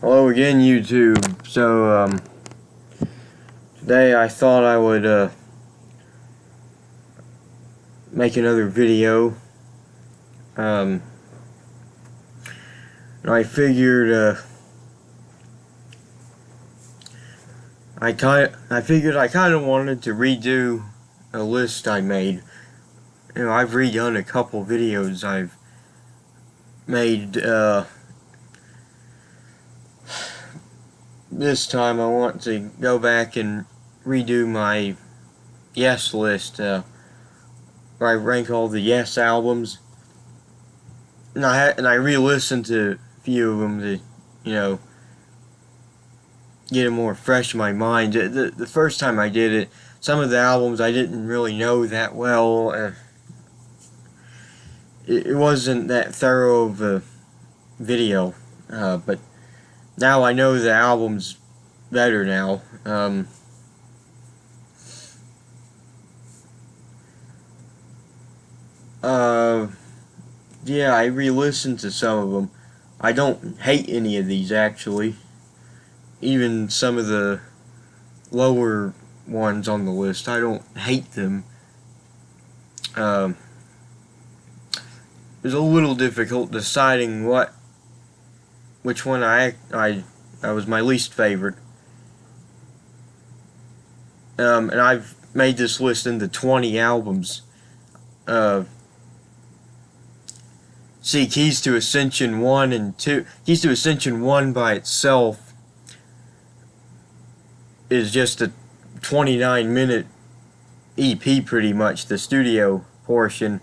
Hello again, YouTube. Today I thought I would make another video. And I figured I kind of wanted to redo a list I made. I've redone a couple videos I've made. This time I want to go back and redo my Yes list, where I rank all the Yes albums, and I re-listened to a few of them to, get it more fresh in my mind. The first time I did it, some of the albums I didn't really know that well. It wasn't that thorough of a video, but now I know the album's better now. Yeah, I re-listened to some of them. I don't hate any of these, actually. Even some of the lower ones on the list, I don't hate them. It was a little difficult deciding which one I was my least favorite. And I've made this list into 20 albums. See, Keys to Ascension 1 and 2. Keys to Ascension 1 by itself is just a 29-minute EP, pretty much, the studio portion.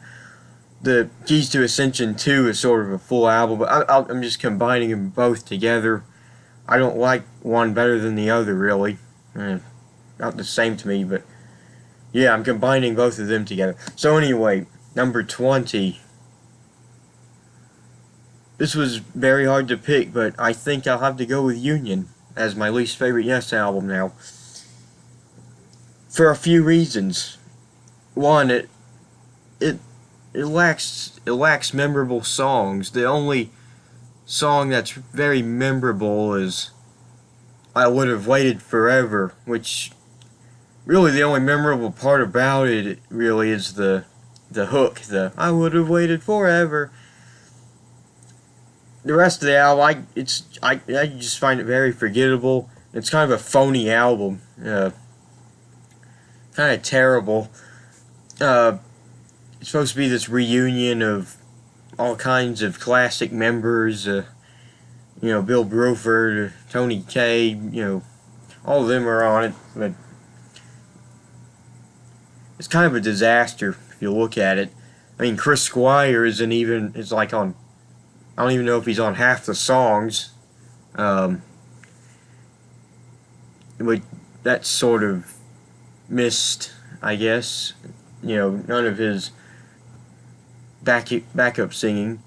The Keys to Ascension 2 is sort of a full album, but I'm just combining them both together. I don't like one better than the other, really. Not the same to me, but yeah, I'm combining both of them together. So anyway, number 20. This was very hard to pick, but I think I'll have to go with Union as my least favorite Yes album now. For a few reasons. One, it lacks memorable songs. The only song that's very memorable is I Would Have Waited Forever, which really the only memorable part about it really is the hook, the I would have waited forever. The rest of the album, I just find it very forgettable. It's kind of a phony album, kind of terrible. It's supposed to be this reunion of all kinds of classic members. Bill Bruford, Tony Kaye, all of them are on it, but it's kind of a disaster if you look at it. I mean, Chris Squire is like on, I don't even know if he's on half the songs. But that's sort of missed, I guess. None of his backup singing.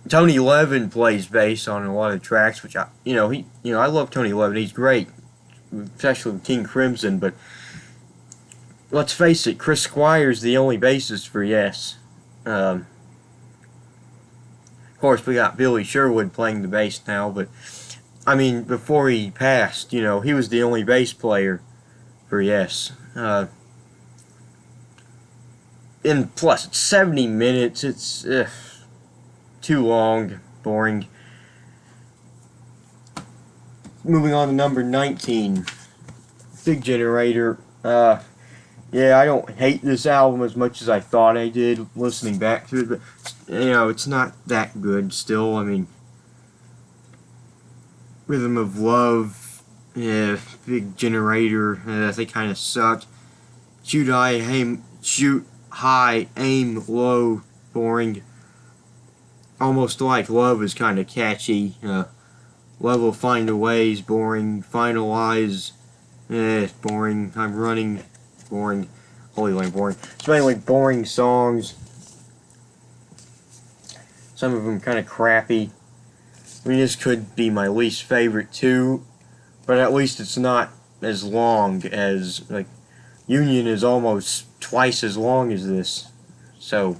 Tony Levin plays bass on a lot of tracks, which I love Tony Levin. He's great, especially with King Crimson. But let's face it, Chris Squire's the only bassist for Yes. Of course, we got Billy Sherwood playing the bass now, but I mean, before he passed, he was the only bass player for Yes. And plus, it's 70 minutes. It's too long, boring. Moving on to number 19, Big Generator. Yeah, I don't hate this album as much as I thought I did listening back to it, but it's not that good still. I mean, Rhythm of Love, yeah, Big Generator, they kind of sucked. Shoot high, aim low, boring. Almost Like Love is kind of catchy. Love Will Find a Way is boring. Finalize, boring. I'm Running, boring. Holy Land, boring. It's mainly boring songs. Some of them kind of crappy. I mean, this could be my least favorite too, but at least it's not as long as, like, Union is almost twice as long as this. So,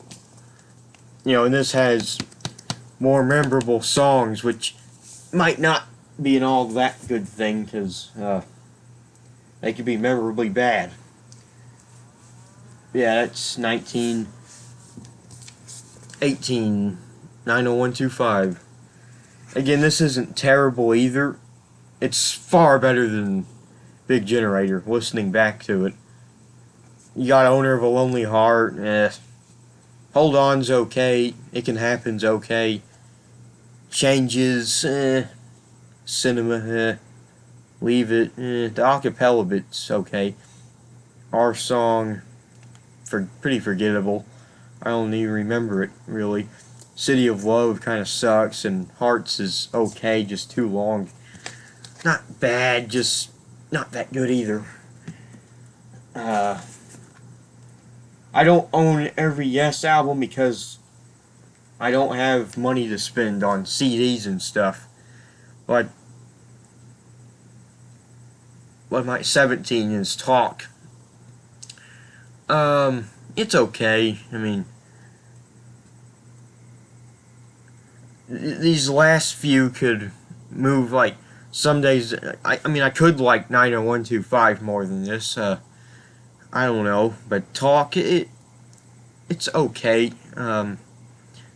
and this has more memorable songs, which might not be an all that good thing, because they could be memorably bad. Yeah, that's 1918, 90125. Again, this isn't terrible either. It's far better than Big Generator, listening back to it. You got Owner of a Lonely Heart, Hold On's okay, It Can Happen's okay, Changes, Cinema, Leave It, the acapella bit's okay. Our Song, pretty forgettable. I don't even remember it, really. City of Love kind of sucks, and Hearts is okay, just too long. Not bad, just not that good either. I don't own every Yes album because I don't have money to spend on CDs and stuff. But my 17 is Talk. It's okay. I mean, these last few could move, like, some days. I mean, I could like 90125 more than this. I don't know, but Talk, it's okay.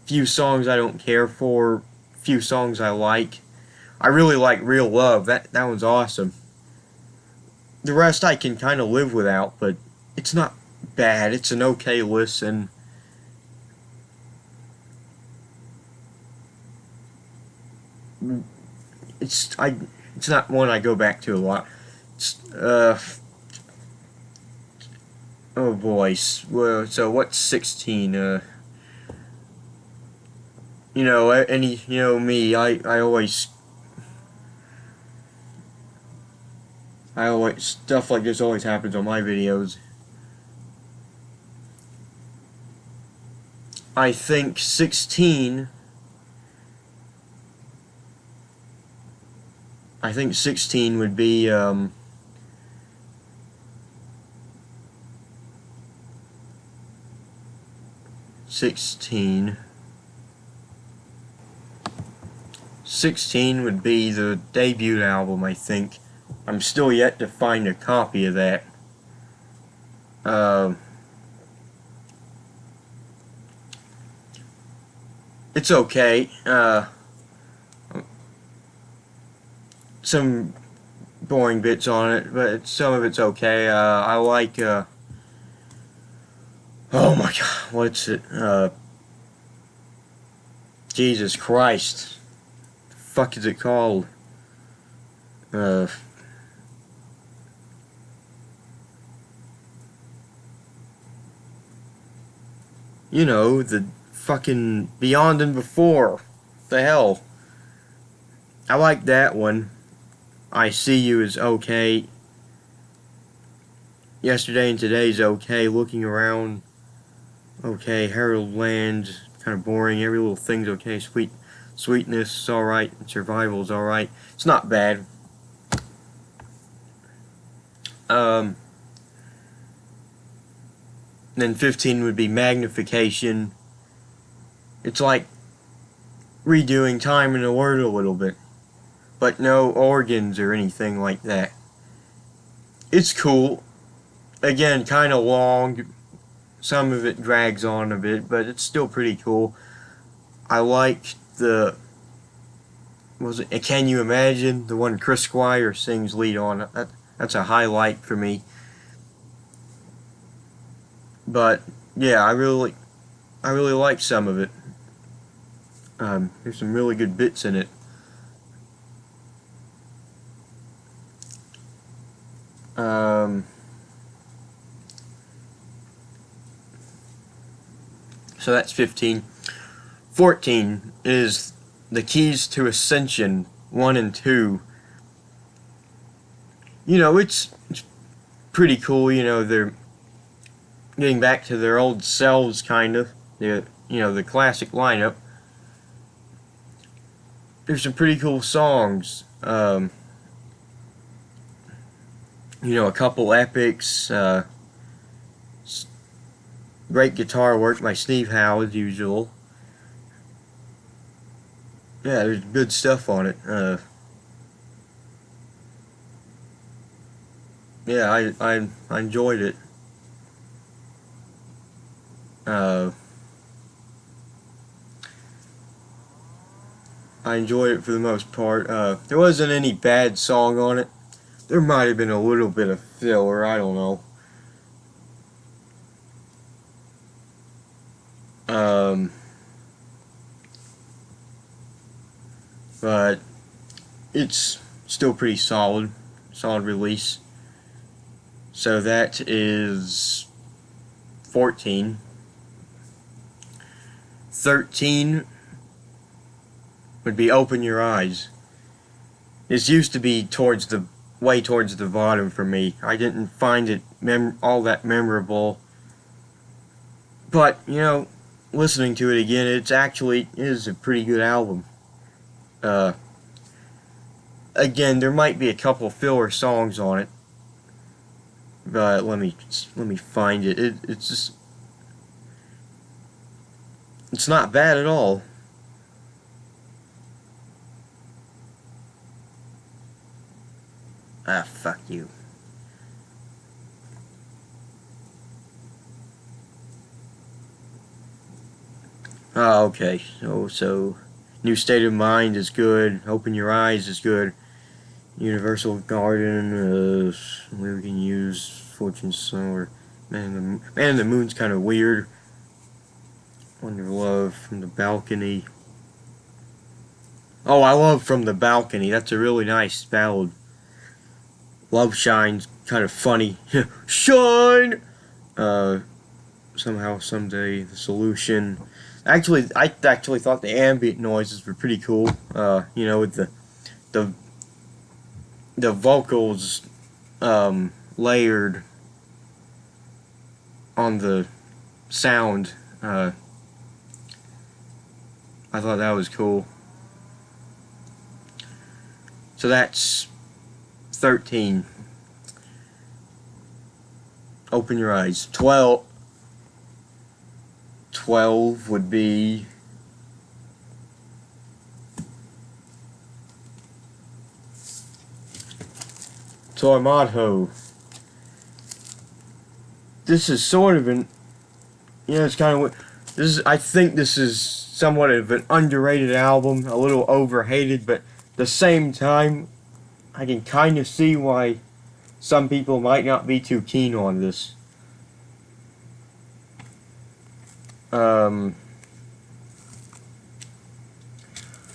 Few songs I don't care for, few songs I like. I really like Real Love. That one's awesome. The rest I can kind of live without, but it's not bad. It's an okay listen. It's not one I go back to a lot. It's, oh boy. Well, so what's 16? Me, I always stuff like this always happens on my videos. I think 16 would be 16 would be the debut album, I think. I'm still yet to find a copy of that. It's okay. Some boring bits on it, but some of it's okay. I like, oh my god, what's it? Jesus Christ. The fuck is it called? The fucking Beyond and Before. The hell. I like that one. I See You is okay. Yesterday and Today's okay. Looking Around, okay. Herald Land, kind of boring. Every Little Thing's okay. Sweetness is alright. Survival's alright. It's not bad. Then 15 would be Magnification. It's like redoing Time in a Word a little bit, but no organs or anything like that. It's cool. Again, kind of long. Some of it drags on a bit, but it's still pretty cool. I like Can You Imagine? The one Chris Squire sings lead on. That's a highlight for me. But yeah, I really like some of it. There's some really good bits in it. So that's 15. 14 is The Keys to Ascension 1 and 2. It's pretty cool. They're getting back to their old selves, kind of. The classic lineup. There's some pretty cool songs. A couple epics. Great guitar work by Steve Howe, as usual. Yeah, there's good stuff on it. Yeah, I enjoyed it. Uh, I enjoyed it for the most part. There wasn't any bad song on it. There might have been a little bit of filler. I don't know. Um, but it's still pretty solid release. So that is 14. 13 would be Open Your Eyes. This used to be way towards the bottom for me. I didn't find it all that memorable. But, listening to it again, it actually is a pretty good album. Uh, Again, there might be a couple filler songs on it, but let me find it. It's just, it's not bad at all. Ah, fuck you. Ah, okay. So New State of Mind is good. Open Your Eyes is good. Universal Garden, we can use Fortune Summer. Man in the Moon's kind of weird. Wonder Love from the Balcony. Oh, I love From the Balcony. That's a really nice ballad. Love Shine's kind of funny. Shine! Somehow, Someday, The Solution. Actually, I actually thought the ambient noises were pretty cool. With the the vocals layered on the sound. I thought that was cool. So that's 13. Open Your Eyes. 12 would be Tormato. This is sort of an, it's kind of, I think this is somewhat of an underrated album, a little overhated, but at the same time, I can kind of see why some people might not be too keen on this.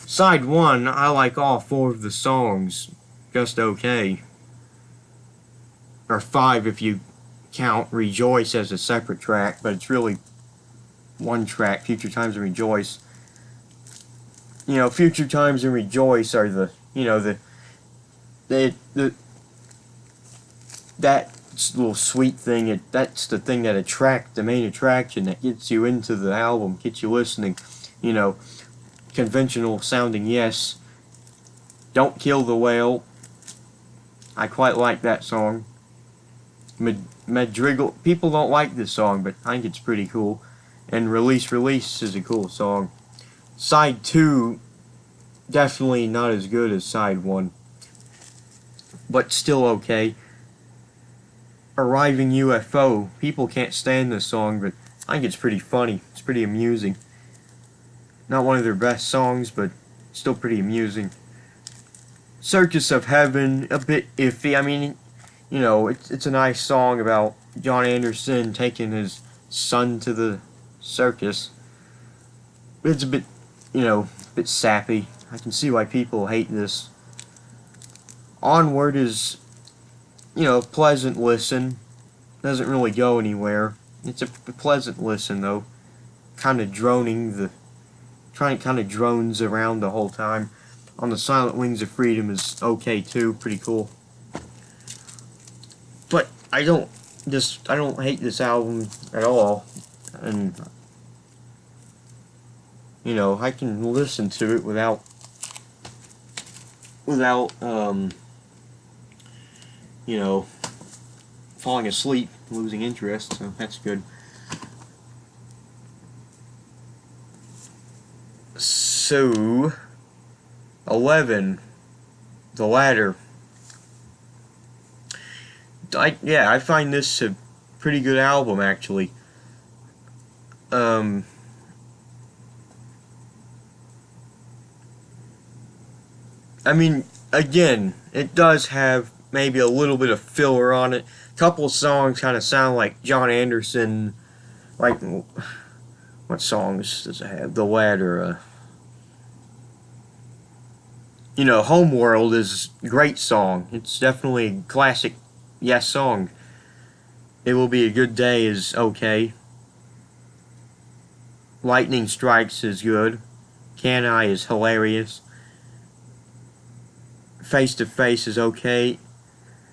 Side 1, I like all 4 of the songs just okay. Or 5 if you count Rejoice as a separate track, but it's really one track, Future Times and Rejoice. Future Times and Rejoice are that little sweet thing, that's the thing that the main attraction that gets you into the album, gets you listening. Conventional sounding, yes. Don't Kill the Whale. I quite like that song. Madrigal, people don't like this song, but I think it's pretty cool. And Release is a cool song. Side 2, definitely not as good as Side 1, but still okay. Arriving UFO, people can't stand this song, but I think it's pretty funny. It's pretty amusing. Not one of their best songs, but still pretty amusing. Circus of Heaven, a bit iffy. I mean, it's a nice song about John Anderson taking his son to the circus. But it's a bit sappy. I can see why people hate this. Onward is, pleasant listen. Doesn't really go anywhere. It's a pleasant listen, though. Kind of drones around the whole time. On the Silent Wings of Freedom is okay too, pretty cool. But I don't hate this album at all, and I can listen to it without falling asleep, losing interest, so that's good. So 11, The Ladder. I find this a pretty good album actually. Um, I mean, again, it does have maybe a little bit of filler on it. A couple of songs kind of sound like John Anderson. Like, what songs does it have? The Ladder. Homeworld is a great song. It's definitely a classic Yes song. It Will Be a Good Day is okay. Lightning Strikes is good. Can I is hilarious. Face to Face is okay.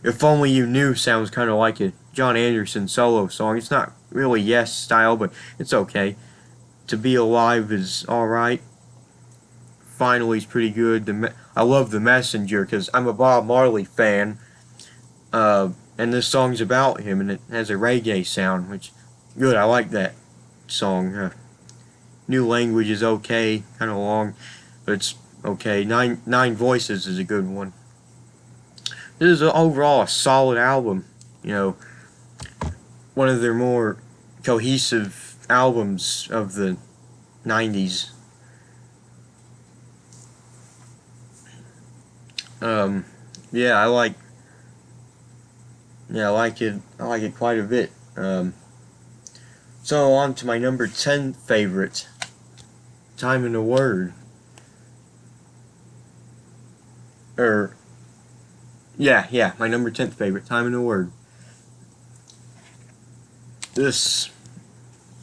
If Only You Knew sounds kind of like a John Anderson solo song. It's not really Yes style, but it's okay. To Be Alive is alright. Finally is pretty good. I love The Messenger because I'm a Bob Marley fan. And this song's about him, and it has a reggae sound, which good. I like that song. New Language is okay, kind of long, but it's okay. Nine Voices is a good one. This is overall a solid album. One of their more cohesive albums of the 90s. Yeah, I like it. I like it quite a bit. So on to my number 10 favorite, Time in a Word. My number 10th favorite, Time in a Word. This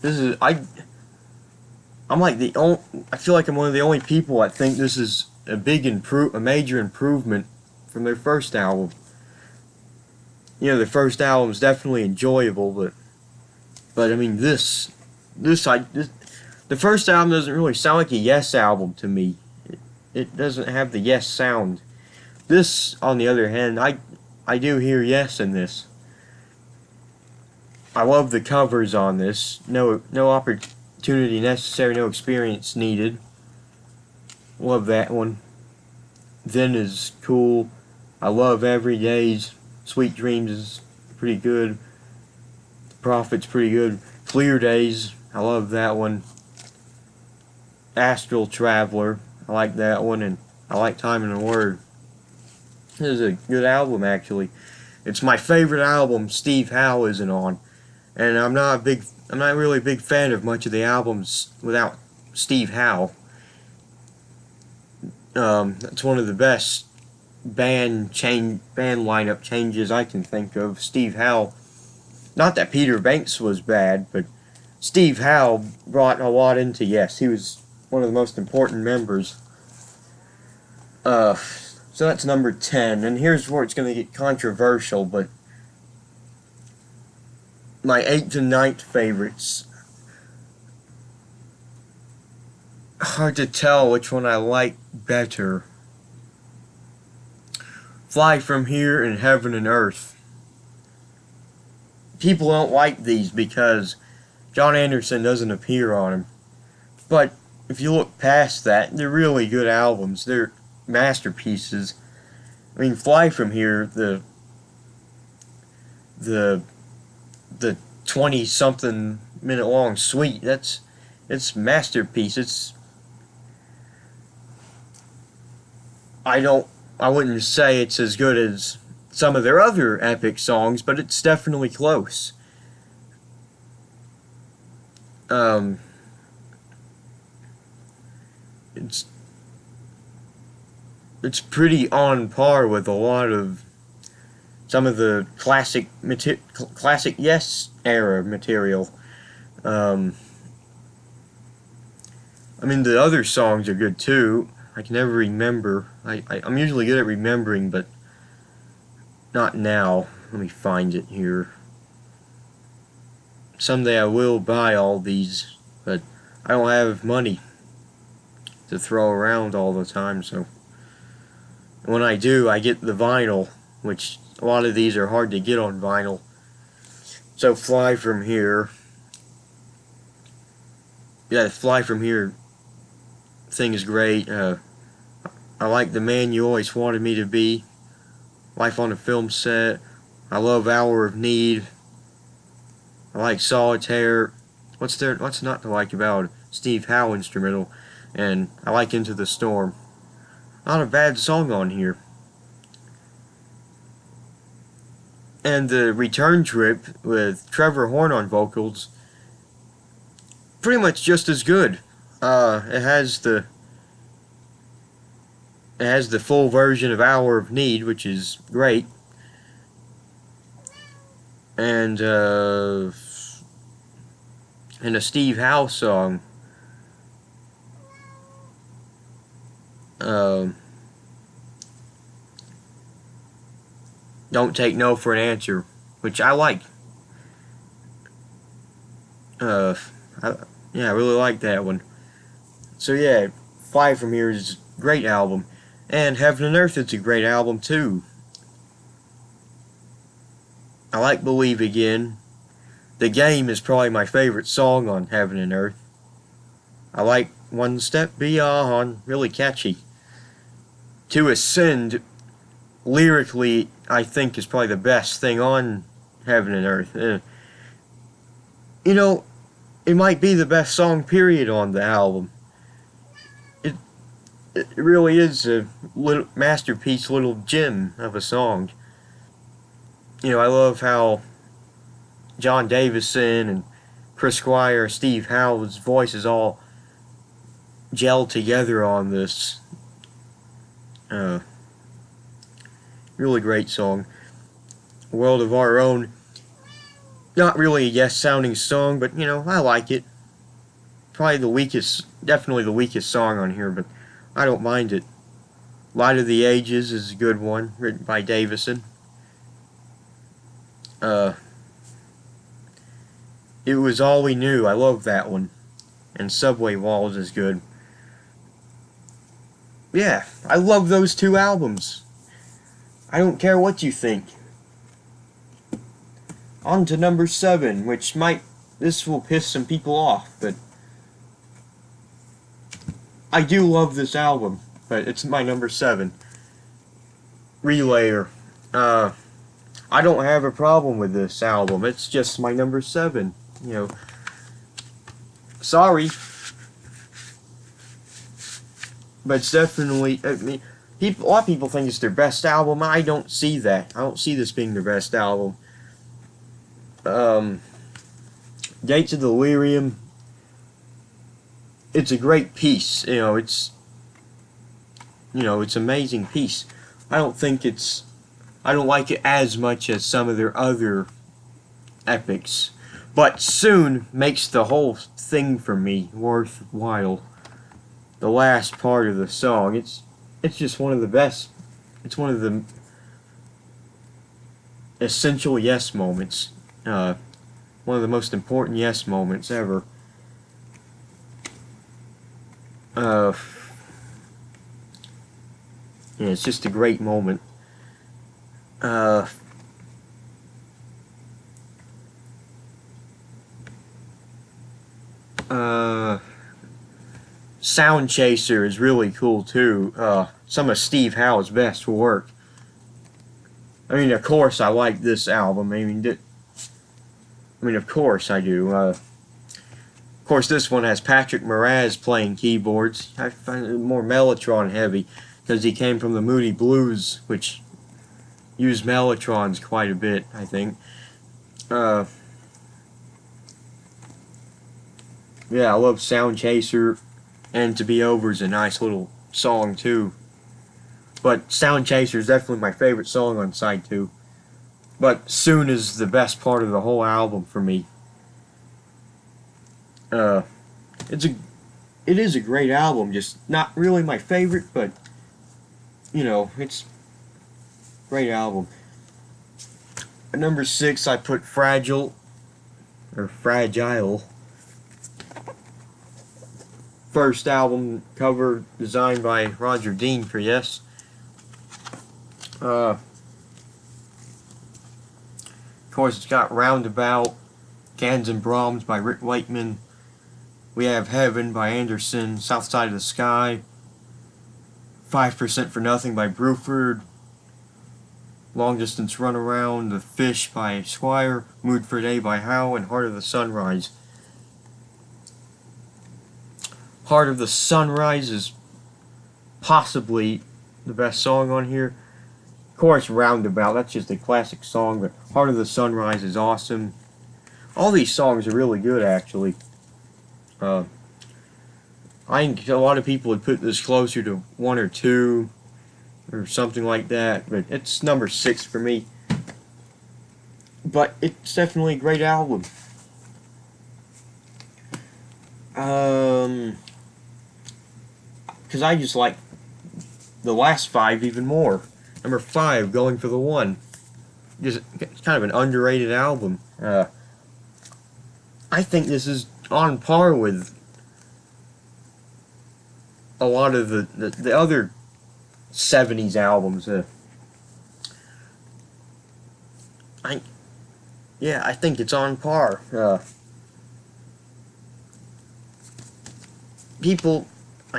is I'm like I feel like I'm one of the only people that think this is a major improvement from their first album. Their first album is definitely enjoyable, but I mean the first album doesn't really sound like a Yes album to me. It doesn't have the Yes sound. This, on the other hand, I do hear Yes in this. I love the covers on this. No opportunity necessary, no experience needed. Love that one. Then is cool. I love Every Day's. Sweet Dreams is pretty good. The Prophet's pretty good. Clear Days, I love that one. Astral Traveler, I like that one, and I like Time in a Word. This is a good album actually. It's my favorite album Steve Howe isn't on. And I'm not really a big fan of much of the albums without Steve Howe. That's one of the best band lineup changes I can think of. Steve Howe. Not that Peter Banks was bad, but Steve Howe brought a lot into Yes. He was one of the most important members. So that's number 10, and here's where it's going to get controversial, but my 8th and 9th favorites. Hard to tell which one I like better. Fly From Here and Heaven and Earth. People don't like these because John Anderson doesn't appear on them. But if you look past that, they're really good albums. They're masterpieces. I mean, Fly From Here, the 20-something minute long suite, it's masterpiece. I wouldn't say it's as good as some of their other epic songs, but it's definitely close. It's pretty on par with a lot of some of the classic Yes era material. I mean, the other songs are good too. I can never remember. I'm usually good at remembering, but not now. Let me find it here. Someday I will buy all these, but I don't have money to throw around all the time, so when I do, I get the vinyl, which a lot of these are hard to get on vinyl. So Fly From Here. Yeah, the Fly From Here thing is great. I like The Man You Always Wanted Me to Be, Life on a Film Set. I love Hour of Need. I like Solitaire. What's not to like about Steve Howe instrumental? And I like Into the Storm. Not a bad song on here. And the Return Trip with Trevor Horn on vocals, pretty much just as good. It has the full version of Hour of Need, which is great. And a Steve Howe song. Don't Take No for an Answer, which I like. Yeah, I really like that one. So yeah, Fly From Here is a great album. And Heaven and Earth is a great album too. I like Believe Again. The Game is probably my favorite song on Heaven and Earth. I like One Step Beyond, really catchy. To Ascend, lyrically, I think is probably the best thing on Heaven and Earth. You know, it might be the best song period on the album. It really is a little masterpiece, little gem of a song. You know, I love how John Davison and Chris Squire, Steve Howe's voices all gel together on this. Really great song. World of Our Own. Not really a yes-sounding song, but, you know, I like it. Probably the weakest, definitely the weakest song on here, but I don't mind it. Light of the Ages is a good one, written by Davison. It Was All We Knew, I love that one. And Subway Walls is good. Yeah, I love those two albums. I don't care what you think. On to number 7, which this will piss some people off, but I do love this album, but it's my number 7. Relayer. I don't have a problem with this album. It's just my number 7. You know, sorry, but it's definitely. I mean, a lot of people think it's their best album. I don't see that. I don't see this being their best album. Gates of Delirium. It's a great piece. It's an amazing piece. I don't like it as much as some of their other epics, but Soon makes the whole thing for me worthwhile. The last part of the song, it's just one of the best. It's one of the essential Yes moments. One of the most important Yes moments ever. Yeah, it's just a great moment. Sound Chaser is really cool too. Some of Steve Howe's best work. I mean, of course, I like this album. I mean, of course I do. Of course, this one has Patrick Moraz playing keyboards. I find it more Mellotron heavy because he came from the Moody Blues, which used Mellotrons quite a bit, I think. Yeah, I love Sound Chaser, and To Be Over is a nice little song too. But Sound Chaser is definitely my favorite song on side 2. But Soon is the best part of the whole album for me. It is a great album, just not really my favorite, but it's a great album. At number 6, I put Fragile. First album cover designed by Roger Dean for Yes. Of course, it's got Roundabout, Cans and Brahms by Rick Wakeman. We have Heaven by Anderson, South Side of the Sky, 5% for Nothing by Bruford, Long Distance Runaround, The Fish by Squire, Mood for a Day by Howe, and Heart of the Sunrise. Heart of the Sunrise is possibly the best song on here. Of course, Roundabout, that's just a classic song, but Heart of the Sunrise is awesome. All these songs are really good, actually. I think a lot of people would put this closer to 1 or 2 or something like that, but it's number 6 for me. But it's definitely a great album. Because I just like the last 5 even more. Number 5, Going for the One. Just, it's kind of an underrated album. I think this is on par with a lot of the other 70s albums. I think it's on par. I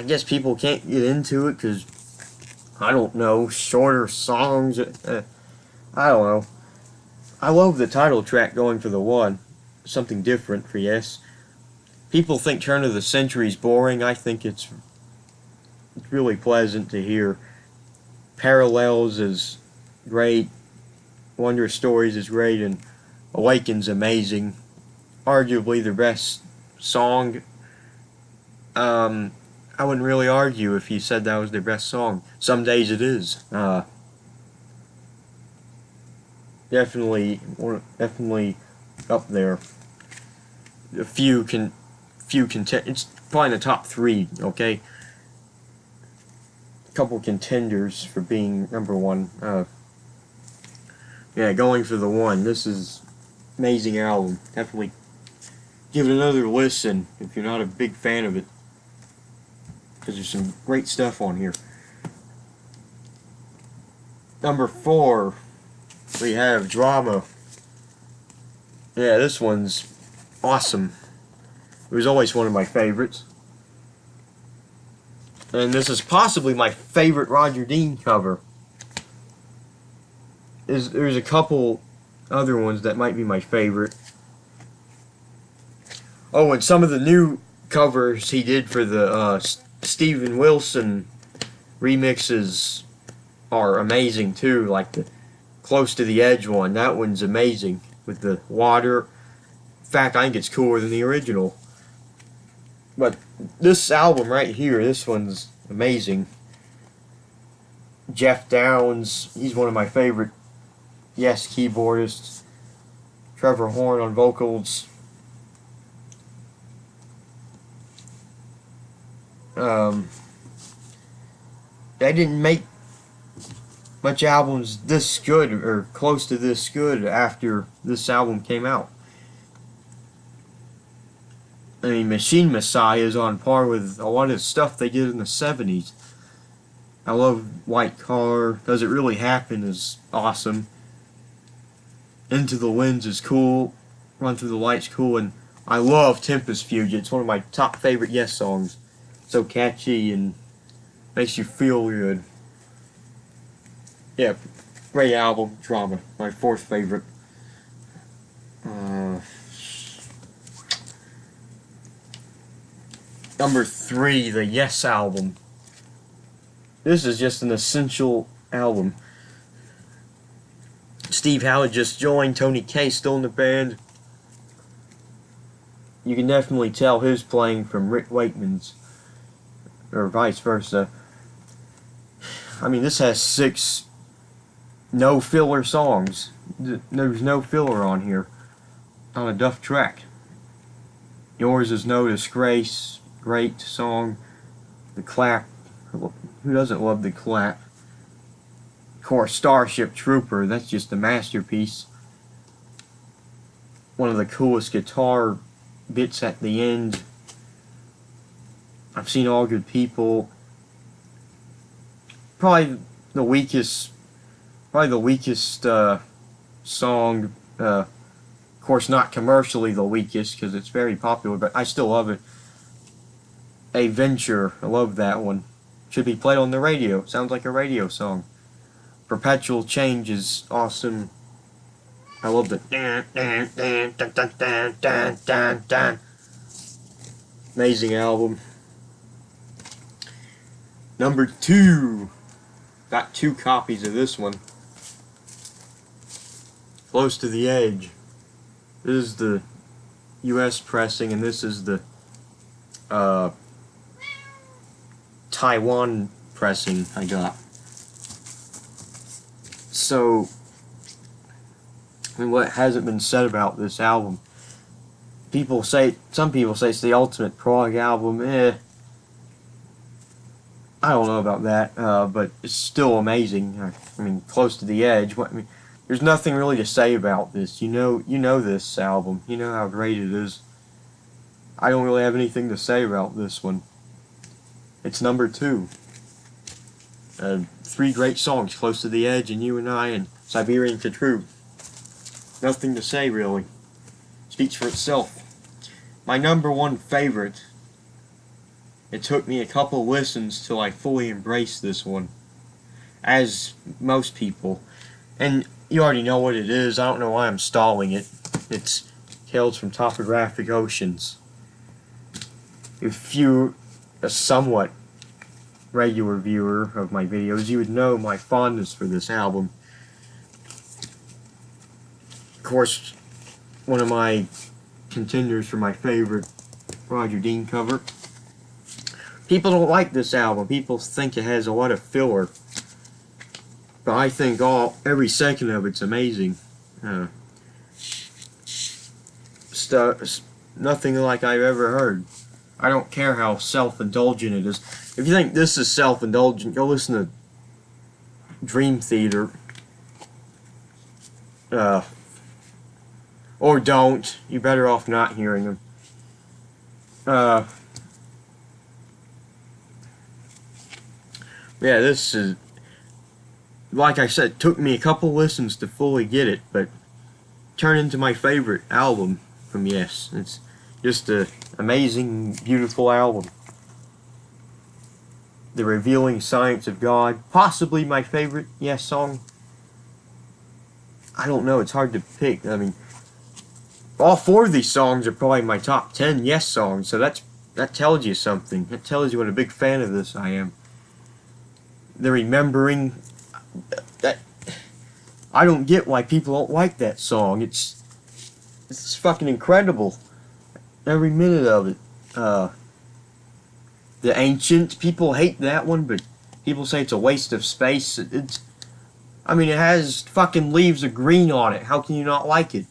guess people can't get into it because, I don't know, shorter songs. I don't know. I love the title track, Going for the One. Something different for Yes. People think Turn of the Century is boring. I think it's really pleasant to hear. Parallels is great. Wondrous Stories is great, and Awaken's amazing. Arguably their best song. I wouldn't really argue if you said that was their best song. Some days it is. Definitely up there. A few it's probably in the top 3. Okay. Couple contenders for being number 1. Yeah, Going for the One. This is amazing album. Definitely give it another listen if you're not a big fan of it, because there's some great stuff on here. Number 4, we have Drama. Yeah, this one's awesome. It was always one of my favorites. And this is possibly my favorite Roger Dean cover. There's a couple other ones that might be my favorite. Oh, and some of the new covers he did for the Steven Wilson remixes are amazing too. Like the Close to the Edge one. That one's amazing with the water. In fact, I think it's cooler than the original. But this album right here, this one's amazing. Jeff Downes, he's one of my favorite Yes keyboardists. Trevor Horn on vocals. They didn't make much albums this good or close to this good after this album came out. I mean, Machine Messiah is on par with a lot of stuff they did in the 70s. I love White Car. Does It Really Happen is awesome. Into the Winds is cool. Run Through the Light's cool. And I love Tempest Fugue. It's one of my top favorite Yes songs. So catchy and makes you feel good. Yeah, great album. Drama. My 4th favorite. Number 3, the Yes album. This is just an essential album. Steve Howe just joined, Tony Kaye still in the band. You can definitely tell who's playing from Rick Wakeman's, or vice versa. I mean, this has 6 no filler songs. There's no filler on here. On a Duff track. Yours Is No Disgrace. Great song. The Clap. Who doesn't love The Clap? Of course, Starship Trooper. That's just a masterpiece. One of the coolest guitar bits at the end. I've Seen All Good People. Probably the weakest song. Of course, not commercially the weakest because it's very popular, but I still love it. A Venture, I love that one. Should be played on the radio. Sounds like a radio song. Perpetual Change is awesome. I love the dun, dun, dun, dun, dun, dun, dun, dun, dun. Amazing album. Number 2. Got 2 copies of this one. Close to the Edge. This is the US pressing, and this is the Taiwan pressing I got. So, I mean, what hasn't been said about this album? Some people say it's the ultimate prog album. I don't know about that, but it's still amazing. I mean, Close to the Edge. There's nothing really to say about this. You know this album. You know how great it is. I don't really have anything to say about this one. It's number 2. 3 great songs: Close to the Edge, and You and I, and Siberian to True. Nothing to say, really. Speaks for itself. My number 1 favorite. It took me a couple listens till I fully embraced this one. As most people. And you already know what it is. I don't know why I'm stalling it. It's Tales from Topographic Oceans. If you're a somewhat regular viewer of my videos, you would know my fondness for this album. Of course, one of my contenders for my favorite Roger Dean cover. People don't like this album. People think it has a lot of filler. But I think every second of it's amazing. Nothing like I've ever heard. I don't care how self-indulgent it is. If you think this is self-indulgent, go listen to Dream Theater. Or don't. You're better off not hearing them. Yeah, this is, like I said, it took me a couple listens to fully get it, but turned into my favorite album from Yes. It's just an amazing, beautiful album. The Revealing Science of God, possibly my favorite Yes song. I don't know, it's hard to pick. I mean, all 4 of these songs are probably my top 10 Yes songs, so that tells you something. That tells you what a big fan of this I am. The Remembering, that I don't get why people don't like that song. It's fucking incredible. Every minute of it. The Ancient, people hate that one, but people say it's a waste of space. I mean, it has fucking leaves of green on it. How can you not like it?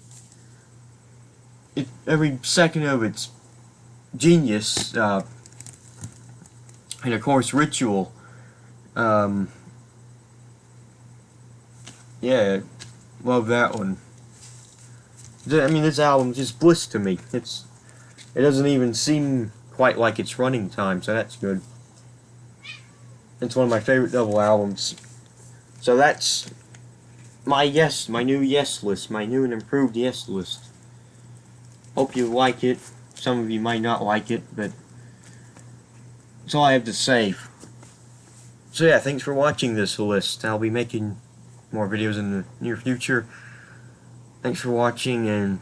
Every second of it's genius. And of course, Ritual. Yeah, love that one. I mean, this album's just bliss to me. It doesn't even seem quite like it's running time, so that's good. It's one of my favorite double albums. So that's my new Yes list, my new and improved Yes list. Hope you like it. Some of you might not like it, but that's all I have to say. So yeah, thanks for watching this list. I'll be making more videos in the near future. Thanks for watching, and